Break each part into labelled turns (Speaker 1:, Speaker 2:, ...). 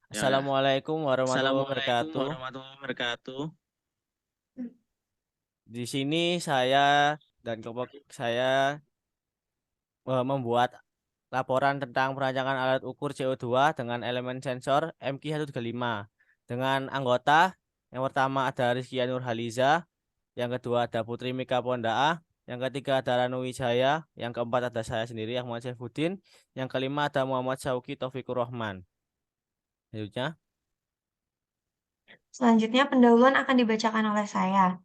Speaker 1: Assalamualaikum warahmatullahi
Speaker 2: Assalamualaikum
Speaker 1: wabarakatuh.
Speaker 2: warahmatullahi wabarakatuh.
Speaker 1: Di sini saya dan kelompok saya membuat laporan tentang perancangan alat ukur CO2 dengan elemen sensor MQ135 dengan anggota yang pertama ada Rizky Nurhaliza, yang kedua ada Putri Mika Pondaa, yang ketiga ada Ranu Wijaya, yang keempat ada saya sendiri Ahmad Saifuddin, yang kelima ada Muhammad Syauki Taufikur Rahman. Selanjutnya,
Speaker 3: Selanjutnya, pendahuluan akan dibacakan oleh saya.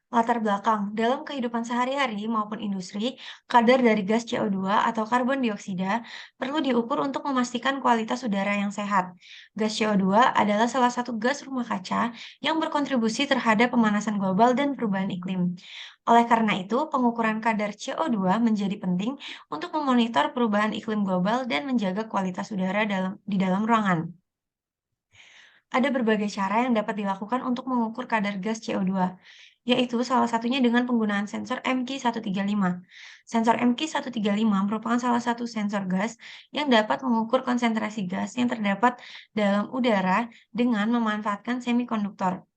Speaker 3: Latar belakang, dalam kehidupan sehari-hari maupun industri, kadar dari gas CO2 atau karbon dioksida perlu diukur untuk memastikan kualitas udara yang sehat. Gas CO2 adalah salah satu gas rumah kaca yang berkontribusi terhadap pemanasan global dan perubahan iklim. Oleh karena itu, pengukuran kadar CO2 menjadi penting untuk memonitor perubahan iklim global dan menjaga kualitas udara di dalam ruangan. Ada berbagai cara yang dapat dilakukan untuk mengukur kadar gas CO2, yaitu salah satunya dengan penggunaan sensor MQ135. Sensor MQ135 merupakan salah satu sensor gas yang dapat mengukur konsentrasi gas yang terdapat dalam udara dengan memanfaatkan semikonduktor.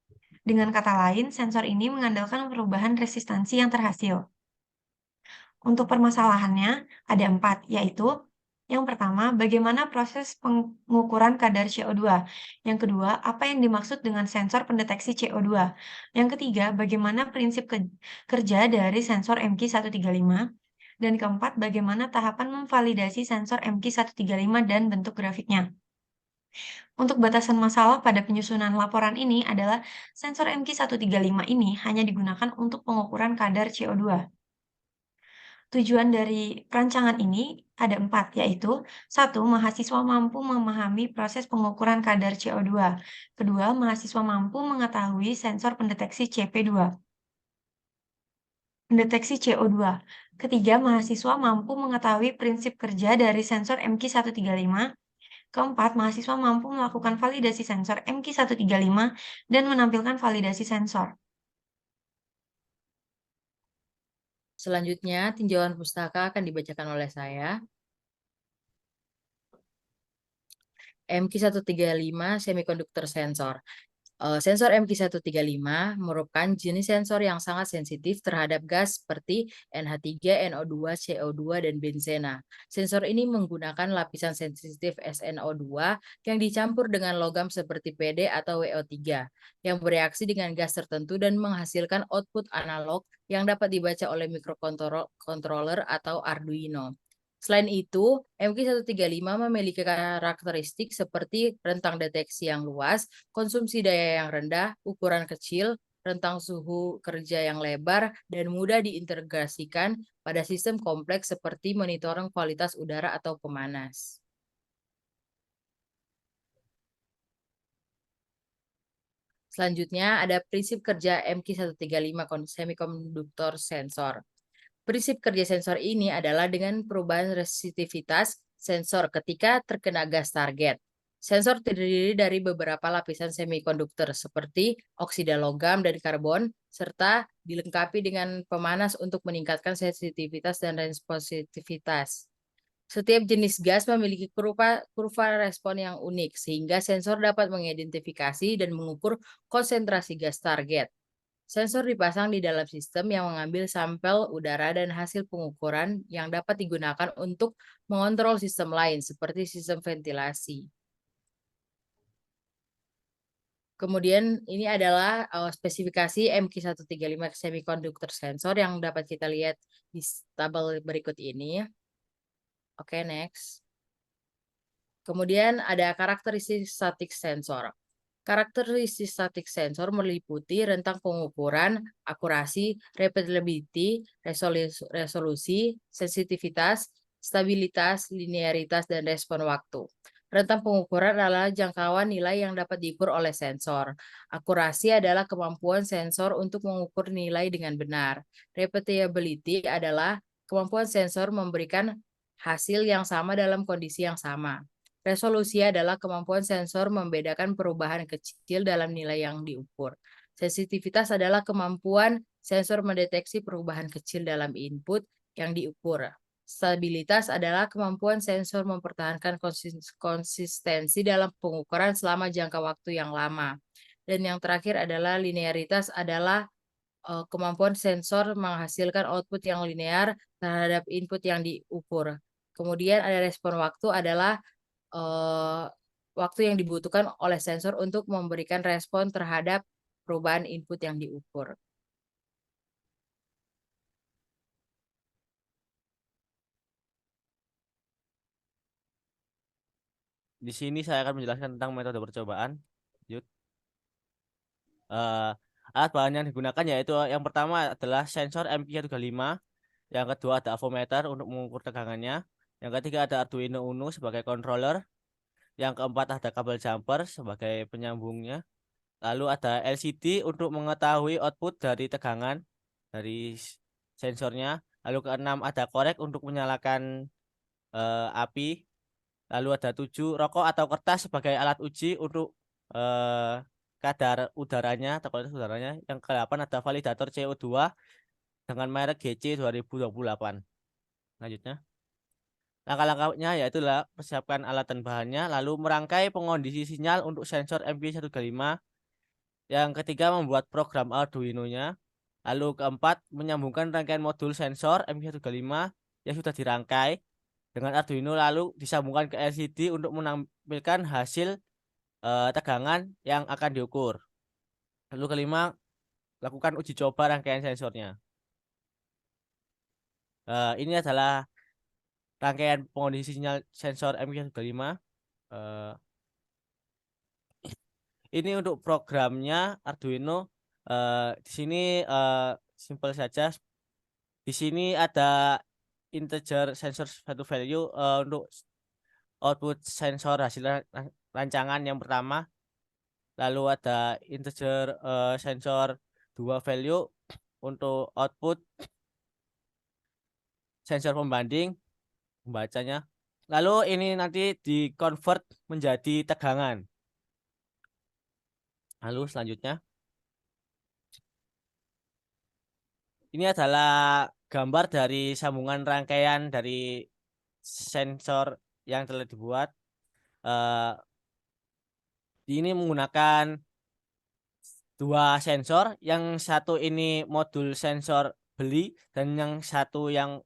Speaker 3: Dengan kata lain, sensor ini mengandalkan perubahan resistansi yang terhasil. Untuk permasalahannya ada empat, yaitu yang pertama, bagaimana proses pengukuran kadar CO2. Yang kedua, apa yang dimaksud dengan sensor pendeteksi CO2. Yang ketiga, bagaimana prinsip kerja dari sensor MQ135. Dan keempat, bagaimana tahapan memvalidasi sensor MQ135 dan bentuk grafiknya. Untuk batasan masalah pada penyusunan laporan ini adalah sensor MQ135 ini hanya digunakan untuk pengukuran kadar CO2. Tujuan dari rancangan ini ada empat, yaitu satu, mahasiswa mampu memahami proses pengukuran kadar CO2. Kedua, mahasiswa mampu mengetahui sensor pendeteksi CP2, pendeteksi CO2. Ketiga, mahasiswa mampu mengetahui prinsip kerja dari sensor MQ135. Keempat, mahasiswa mampu melakukan validasi sensor MQ135 dan menampilkan validasi sensor.
Speaker 4: Selanjutnya, tinjauan pustaka akan dibacakan oleh saya. MQ135 Semiconductor Sensor. Sensor MQ135 merupakan jenis sensor yang sangat sensitif terhadap gas seperti NH3, NO2, CO2, dan benzena. Sensor ini menggunakan lapisan sensitif SNO2 yang dicampur dengan logam seperti PD atau WO3 yang bereaksi dengan gas tertentu dan menghasilkan output analog yang dapat dibaca oleh microcontroller atau Arduino. Selain itu, MQ135 memiliki karakteristik seperti rentang deteksi yang luas, konsumsi daya yang rendah, ukuran kecil, rentang suhu kerja yang lebar, dan mudah diintegrasikan pada sistem kompleks seperti monitoring kualitas udara atau pemanas. Selanjutnya ada prinsip kerja MQ135 Semiconductor Sensor. Prinsip kerja sensor ini adalah dengan perubahan resisitivitas sensor ketika terkena gas target. Sensor terdiri dari beberapa lapisan semikonduktor seperti oksida logam dan karbon, serta dilengkapi dengan pemanas untuk meningkatkan sensitivitas dan responsivitas. Setiap jenis gas memiliki kurva respon yang unik, sehingga sensor dapat mengidentifikasi dan mengukur konsentrasi gas target. Sensor dipasang di dalam sistem yang mengambil sampel udara dan hasil pengukuran yang dapat digunakan untuk mengontrol sistem lain seperti sistem ventilasi. Kemudian ini adalah spesifikasi MQ135 Semiconductor Sensor yang dapat kita lihat di tabel berikut ini. Oke, next. Kemudian ada karakteristik statik sensor. Karakteristik statik sensor meliputi rentang pengukuran, akurasi, repeatability, resolusi, sensitivitas, stabilitas, linearitas, dan respon waktu. Rentang pengukuran adalah jangkauan nilai yang dapat diukur oleh sensor. Akurasi adalah kemampuan sensor untuk mengukur nilai dengan benar. Repeatability adalah kemampuan sensor memberikan hasil yang sama dalam kondisi yang sama. Resolusi adalah kemampuan sensor membedakan perubahan kecil dalam nilai yang diukur. Sensitivitas adalah kemampuan sensor mendeteksi perubahan kecil dalam input yang diukur. Stabilitas adalah kemampuan sensor mempertahankan konsistensi dalam pengukuran selama jangka waktu yang lama. Dan yang terakhir adalah linearitas adalah kemampuan sensor menghasilkan output yang linear terhadap input yang diukur. Kemudian ada respon waktu adalah waktu yang dibutuhkan oleh sensor untuk memberikan respon terhadap perubahan input yang diukur.
Speaker 1: Di sini saya akan menjelaskan tentang metode percobaan. Lanjut. Alat bahan yang digunakan yaitu yang pertama adalah sensor MQ135, yang kedua ada avometer untuk mengukur tegangannya, yang ketiga ada Arduino Uno sebagai controller, yang keempat ada kabel jumper sebagai penyambungnya, lalu ada LCD untuk mengetahui output dari tegangan dari sensornya, lalu keenam ada korek untuk menyalakan api, lalu ada 7 rokok atau kertas sebagai alat uji untuk kadar udaranya atau kualitas udaranya. Yang ke-8 ada validator CO2 dengan merek GC 2028. Lanjutnya, langkah-langkahnya yaitu persiapkan alat dan bahannya, lalu merangkai pengondisi sinyal untuk sensor MP135. Yang ketiga, membuat program Arduino-nya. Lalu keempat, menyambungkan rangkaian modul sensor MP135 yang sudah dirangkai dengan Arduino, lalu disambungkan ke LCD untuk menampilkan hasil tegangan yang akan diukur. Lalu kelima, lakukan uji coba rangkaian sensornya. Ini adalah rangkaian pengondisi sinyal sensor MQ35. Ini untuk programnya Arduino. Di sini simpel saja. Di sini ada integer sensor satu value untuk output sensor hasil rancangan yang pertama. Lalu ada integer sensor 2 value untuk output sensor pembanding pembacanya. Lalu ini nanti di convert menjadi tegangan. Lalu selanjutnya, ini adalah gambar dari sambungan rangkaian dari sensor yang telah dibuat. Ini menggunakan 2 sensor, yang satu ini modul sensor beli dan yang satu yang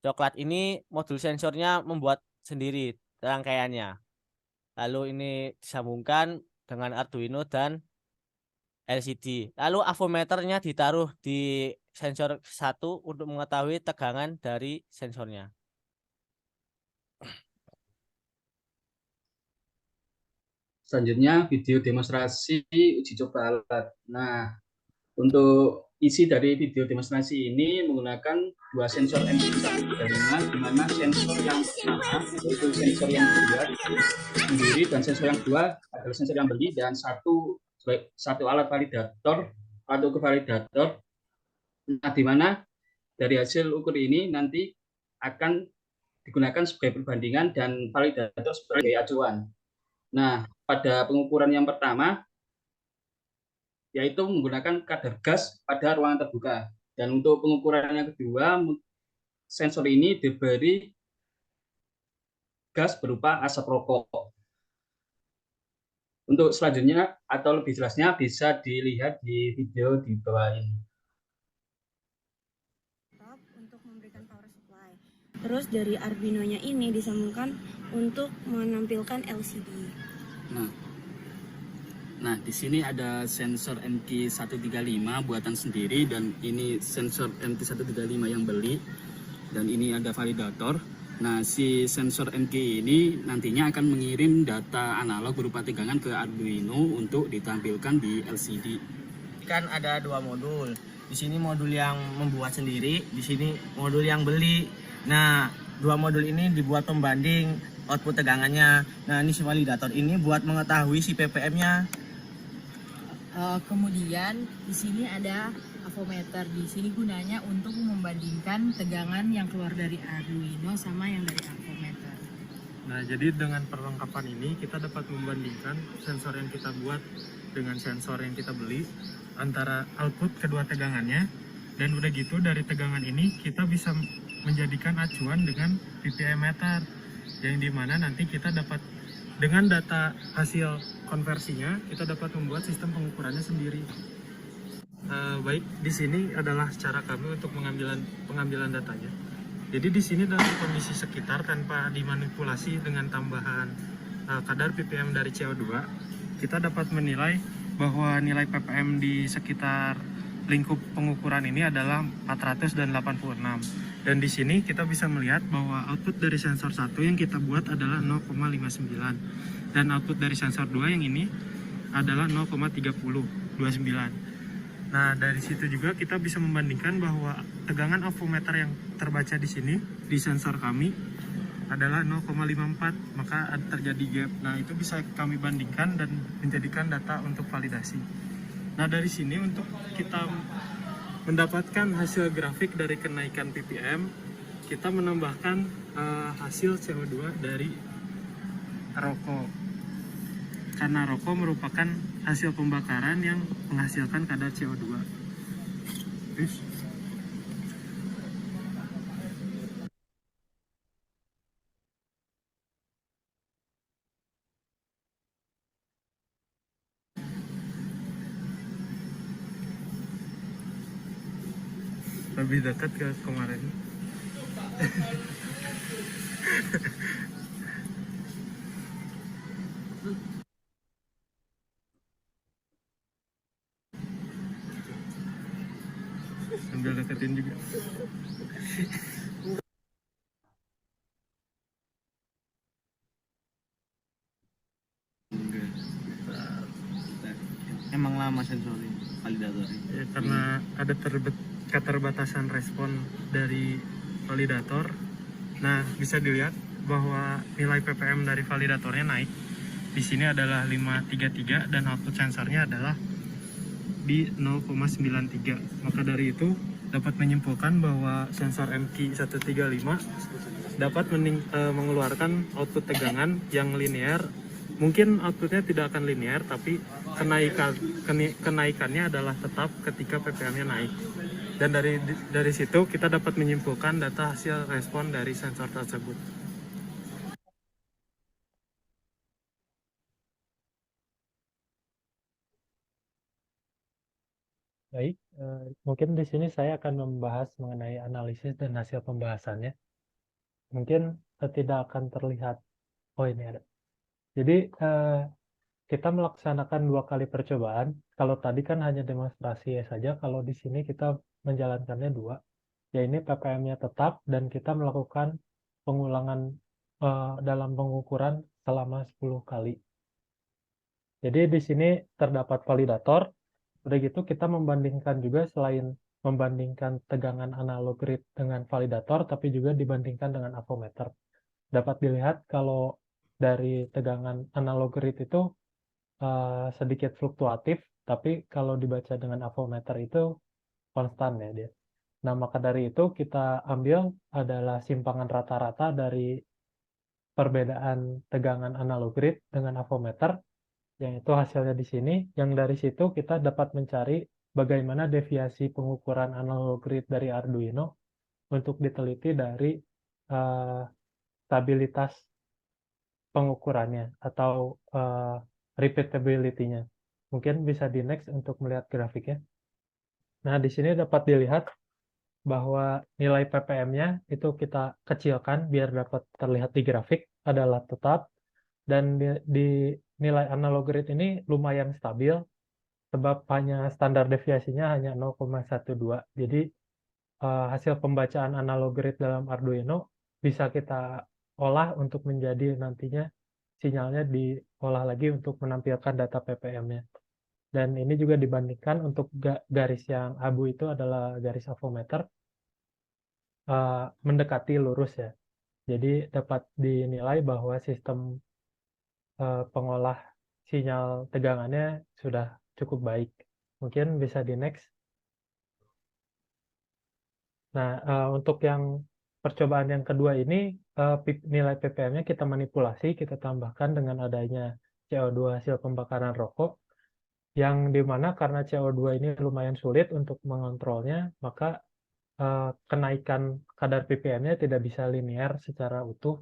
Speaker 1: coklat ini modul sensornya membuat sendiri rangkaiannya. Lalu ini disambungkan dengan Arduino dan LCD. Lalu avometernya ditaruh di sensor 1 untuk mengetahui tegangan dari sensornya.
Speaker 2: Selanjutnya video demonstrasi uji coba alat. Nah, untuk isi dari video demonstrasi ini menggunakan 2 sensor MP135, di mana sensor yang pertama yaitu sensor yang dibuat sendiri dan sensor yang kedua adalah sensor yang beli, dan satu alat validator atau ukur validator. Nah, di mana dari hasil ukur ini nanti akan digunakan sebagai perbandingan dan validator sebagai acuan. Nah, pada pengukuran yang pertama yaitu menggunakan kadar gas pada ruangan terbuka, dan untuk pengukuran yang kedua sensor ini diberi gas berupa asap rokok. Untuk selanjutnya atau lebih jelasnya bisa dilihat di video di bawah ini.
Speaker 5: Untuk memberikan power supply. Terus dari Arduino-nya ini disambungkan untuk menampilkan LCD.
Speaker 6: Nah, di sini ada sensor MQ135 buatan sendiri, dan ini sensor MQ135 yang beli, dan ini ada validator. Nah, si sensor MQ ini nantinya akan mengirim data analog berupa tegangan ke Arduino untuk ditampilkan di LCD.
Speaker 1: Kan ada 2 modul. Di sini modul yang membuat sendiri, di sini modul yang beli. Nah, 2 modul ini dibuat pembanding output tegangannya. Nah, ini si validator ini buat mengetahui si ppm-nya.
Speaker 4: Kemudian di sini ada avometer. Di sini gunanya untuk membandingkan tegangan yang keluar dari Arduino sama yang dari avometer.
Speaker 7: Nah, jadi dengan perlengkapan ini kita dapat membandingkan sensor yang kita buat dengan sensor yang kita beli, antara output kedua tegangannya Dan udah gitu dari tegangan ini kita bisa menjadikan acuan dengan ppm meter, yang dimana nanti kita dapat dengan data hasil konversinya kita dapat membuat sistem pengukurannya sendiri. Baik, di sini adalah cara kami untuk pengambilan datanya. Jadi di sini dalam kondisi sekitar tanpa dimanipulasi dengan tambahan kadar ppm dari CO2, kita dapat menilai bahwa nilai ppm di sekitar lingkup pengukuran ini adalah 486. Dan di sini kita bisa melihat bahwa output dari sensor 1 yang kita buat adalah 0,59 dan output dari sensor 2 yang ini adalah 0,3029. Nah, dari situ juga kita bisa membandingkan bahwa tegangan avometer yang terbaca di sini di sensor kami adalah 0,54, maka terjadi gap. Nah, itu bisa kami bandingkan dan menjadikan data untuk validasi. Nah, dari sini untuk kita mendapatkan hasil grafik dari kenaikan ppm, kita menambahkan hasil CO2 dari rokok. Karena rokok merupakan hasil pembakaran yang menghasilkan kadar CO2. Terus, lebih dekat ke kemarin. Sambil deketin juga.
Speaker 1: Emang lama sensornya, validatornya.
Speaker 7: Ya, karena ada keterbatasan respon dari validator. Nah, bisa dilihat bahwa nilai ppm dari validatornya naik. Di sini adalah 533 dan output sensornya adalah di 0,93. Maka dari itu dapat menyimpulkan bahwa sensor MQ135 dapat mengeluarkan output tegangan yang linear. Mungkin outputnya tidak akan linear, tapi kenaikannya adalah tetap ketika ppm-nya naik. Dan dari situ kita dapat menyimpulkan data hasil respon dari sensor tersebut.
Speaker 8: Baik, mungkin di sini saya akan membahas mengenai analisis dan hasil pembahasannya. Mungkin tidak akan terlihat, oh ini ada. Jadi kita melaksanakan 2 kali percobaan. Kalau tadi kan hanya demonstrasi saja, kalau di sini kita menjalankannya 2. Ya ini ppm-nya tetap dan kita melakukan pengulangan dalam pengukuran selama 10 kali. Jadi di sini terdapat validator. Udah gitu kita membandingkan juga, selain membandingkan tegangan analog grid dengan validator, tapi juga dibandingkan dengan avometer. Dapat dilihat kalau dari tegangan analog grid itu sedikit fluktuatif, tapi kalau dibaca dengan avometer itu konstan ya dia. Nah, maka dari itu kita ambil adalah simpangan rata-rata dari perbedaan tegangan analog grid dengan avometer, yang itu hasilnya di sini. Yang dari situ kita dapat mencari bagaimana deviasi pengukuran analog grid dari Arduino untuk diteliti dari stabilitas pengukurannya atau repeatability-nya. Mungkin bisa di next untuk melihat grafiknya. Nah, di sini dapat dilihat bahwa nilai ppm-nya itu kita kecilkan biar dapat terlihat di grafik adalah tetap, dan di nilai analog grid ini lumayan stabil sebab hanya standar deviasinya hanya 0,12. Jadi hasil pembacaan analog grid dalam Arduino bisa kita olah untuk menjadi nantinya sinyalnya diolah lagi untuk menampilkan data ppm-nya. Dan ini juga dibandingkan untuk garis yang abu itu adalah garis avometer mendekati lurus ya. Jadi dapat dinilai bahwa sistem pengolah sinyal tegangannya sudah cukup baik. Mungkin bisa di next. Nah, untuk yang percobaan yang kedua ini, nilai ppm-nya kita manipulasi, kita tambahkan dengan adanya CO2 hasil pembakaran rokok. yang dimana karena CO2 ini lumayan sulit untuk mengontrolnya, maka kenaikan kadar ppm-nya tidak bisa linear secara utuh,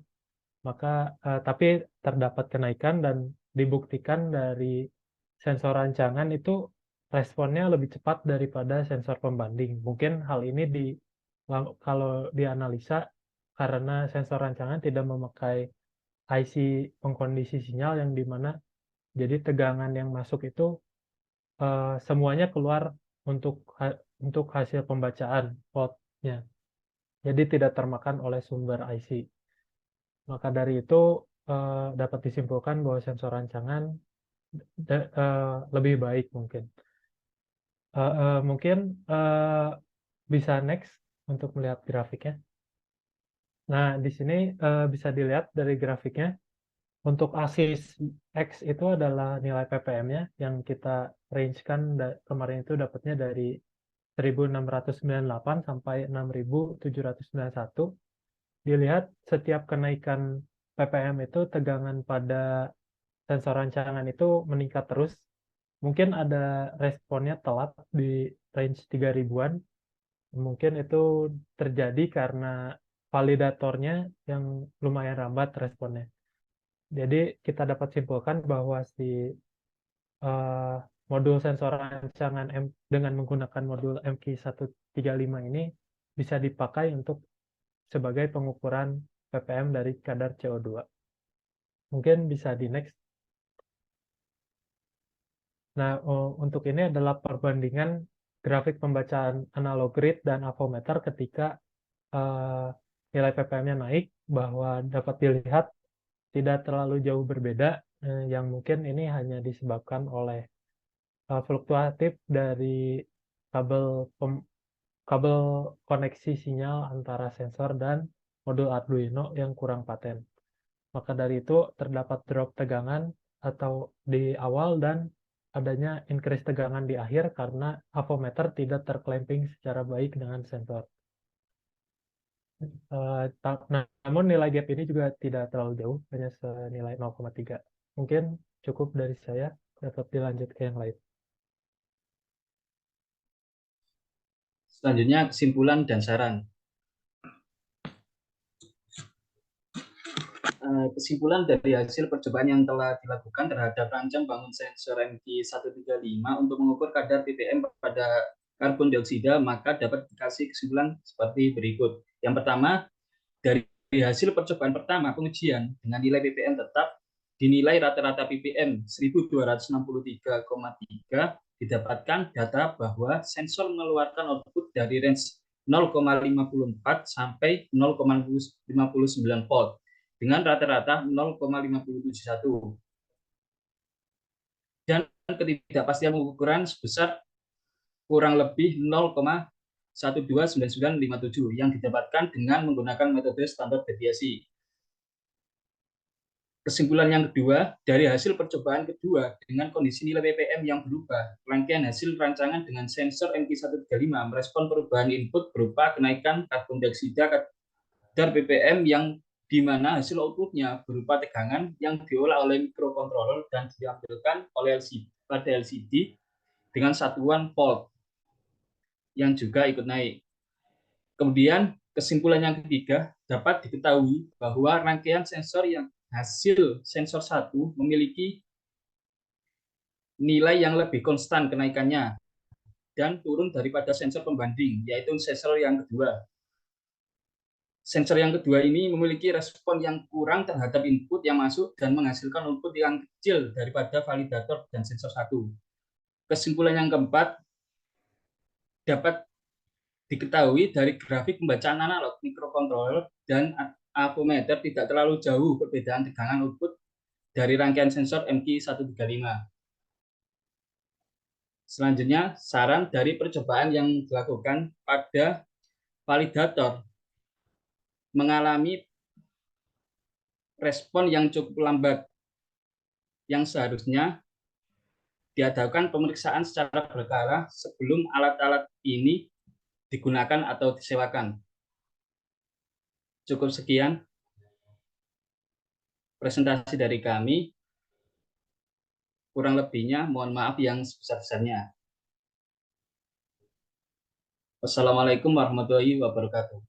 Speaker 8: maka tapi terdapat kenaikan dan dibuktikan dari sensor rancangan itu responnya lebih cepat daripada sensor pembanding. Mungkin hal ini kalau dianalisa karena sensor rancangan tidak memakai IC pengkondisi sinyal yang dimana jadi tegangan yang masuk itu semuanya keluar untuk hasil pembacaan voltnya. Jadi tidak termakan oleh sumber IC. Maka dari itu dapat disimpulkan bahwa sensor rancangan lebih baik mungkin. Mungkin bisa next untuk melihat grafiknya. Nah, di sini bisa dilihat dari grafiknya. Untuk aksis X itu adalah nilai ppm-nya yang kita range-kan kemarin itu dapatnya dari 1698 sampai 6791. Dilihat setiap kenaikan ppm itu tegangan pada sensor rancangan itu meningkat terus. Mungkin ada responnya telat di range 3000-an. Mungkin itu terjadi karena validatornya yang lumayan lambat responnya. Jadi kita dapat simpulkan bahwa si modul sensor rancangan dengan menggunakan modul MQ135 ini bisa dipakai untuk sebagai pengukuran ppm dari kadar CO2. Mungkin bisa di next. Nah, untuk ini adalah perbandingan grafik pembacaan analog read dan avometer ketika nilai ppm-nya naik, bahwa dapat dilihat tidak terlalu jauh berbeda, yang mungkin ini hanya disebabkan oleh fluktuatif dari kabel koneksi sinyal antara sensor dan modul Arduino yang kurang paten. Maka dari itu terdapat drop tegangan atau di awal dan adanya increase tegangan di akhir karena avometer tidak terclamping secara baik dengan sensor. Namun nilai gap ini juga tidak terlalu jauh, hanya senilai 0,3. Mungkin cukup dari saya, dapat dilanjut ke yang lain.
Speaker 2: Selanjutnya kesimpulan dan saran. Kesimpulan dari hasil percobaan yang telah dilakukan terhadap rancang bangun sensor MQ135 untuk mengukur kadar ppm pada karbon dioksida, maka dapat dikasih kesimpulan seperti berikut. Yang pertama, dari hasil percobaan pertama pengujian dengan nilai ppm tetap dinilai rata-rata ppm 1263,3, didapatkan data bahwa sensor mengeluarkan output dari range 0,54 sampai 0,59 volt dengan rata-rata 0,571 dan ketidakpastian pengukuran sebesar kurang lebih 0,129957 yang didapatkan dengan menggunakan metode standar deviasi. Kesimpulan yang kedua, dari hasil percobaan kedua dengan kondisi nilai ppm yang berubah, rangkaian hasil rancangan dengan sensor MQ135 merespon perubahan input berupa kenaikan karbon dioksida kadar ppm yang di mana hasil outputnya berupa tegangan yang diolah oleh microcontroller dan diambilkan oleh pada LCD dengan satuan volt yang juga ikut naik. Kemudian kesimpulan yang ketiga, dapat diketahui bahwa rangkaian sensor yang hasil sensor 1 memiliki nilai yang lebih konstan kenaikannya dan turun daripada sensor pembanding, yaitu sensor yang kedua. Sensor yang kedua ini memiliki respon yang kurang terhadap input yang masuk dan menghasilkan output yang kecil daripada validator dan sensor 1. Kesimpulan yang keempat, dapat diketahui dari grafik pembacaan analog microcontroller dan avometer tidak terlalu jauh perbedaan tegangan output dari rangkaian sensor MQ135. Selanjutnya, saran dari percobaan yang dilakukan pada validator mengalami respon yang cukup lambat, yang seharusnya diadakan pemeriksaan secara berkala sebelum alat-alat ini digunakan atau disewakan. Cukup sekian presentasi dari kami. Kurang lebihnya mohon maaf yang sebesar-besarnya. Wassalamualaikum warahmatullahi wabarakatuh.